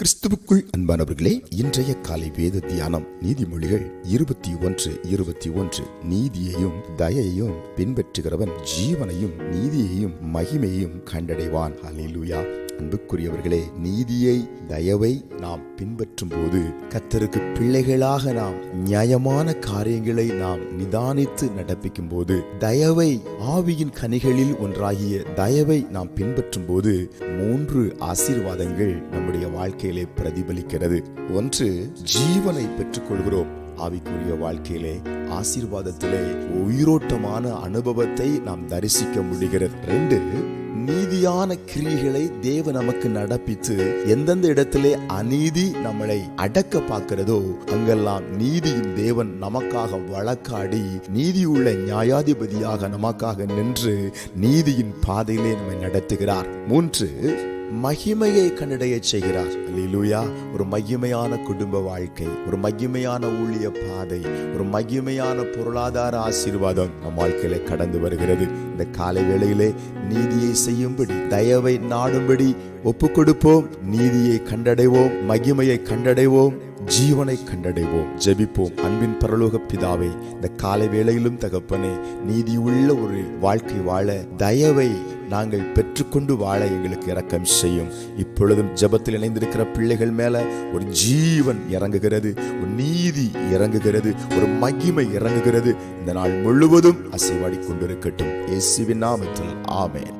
கிறிஸ்துவுக்குள் அன்பானவர்களே, இன்றைய காலை வேத தியானம் நீதிமொழிகள் 21:21. நீதியையும் தயையும் பின்பற்றுகிறவன் ஜீவனையும் நீதியையும் மகிமையையும் கண்டடைவான். ஹல்லேலூயா. அன்புக்குரியவர்களே, நீதியை தயவை நாம் பின்பற்றும் போது கர்த்தருக்கு பிள்ளைகளாக நாம் நியாயமான காரியங்களை நாம் நிதானித்து நடப்பிக்கும் போது, தயவை ஆவியின் கனிகளில் ஒன்றாகிய தயவை நாம் பின்பற்றும் போது 3 ஆசீர்வாதங்கள் நம்முடைய வாழ்க்கையிலே பிரதிபலிக்கிறது. 1, ஜீவனை பெற்றுக் கொள்கிறோம். ஆவிக்குரிய வாழ்க்கையிலே ஆசீர்வாதத்திலே உயிரோட்டமான அனுபவத்தை நாம் தரிசிக்க முடிகிறது. 2, நீதியான கிரியைகளை தேவன் நமக்கு நடப்பித்து எந்தெந்த இடத்திலே அநீதி நம்மளை அடக்க பார்க்கிறதோ அங்கெல்லாம் நீதியின் தேவன் நமக்காக வழக்காடி நீதியுள்ள நியாயாதிபதியாக நமக்காக நின்று நீதியின் பாதையிலே நம்மை நடத்துகிறார். 3, மகிமையை கண்டடைய செய்கிறார். அல்லேலூயா. ஒரு மகிமையான குடும்ப வாழ்க்கை, ஒரு மகிமையான ஊழிய பாதை, ஒரு மகிமையான பொருளாதார ஆசீர்வாதம் நம் வாழ்க்கையில கடந்து வருகிறது. இந்த காலை வேளையிலே நீதியை செய்யும்படி, தயவை நாடும்படி ஒப்பு கொடுப்போம். நீதியை கண்டடைவோம், மகிமையை கண்டடைவோம், ஜீவனை கண்டடைவோம். ஜெபிப்போம். அன்பின் பரலோக பிதாவே, இந்த காலை வேளையிலும் தகப்பனே, நீதி உள்ள ஒரு வாழ்க்கை வாழ, தயவை நாங்கள் பெற்றுக்கொண்டு வாழ எங்களுக்கு இரக்கம் செய்யும். இப்பொழுதும் ஜெபத்தில் இணைந்திருக்கிற பிள்ளைகள் மேல ஒரு ஜீவன் இறங்குகிறது, ஒரு நீதி இறங்குகிறது, ஒரு மகிமை இறங்குகிறது. இந்த நாள் முழுவதும் அசைவாடி கொண்டிருக்கட்டும். இயேசுவின் நாமத்தில் ஆமென்.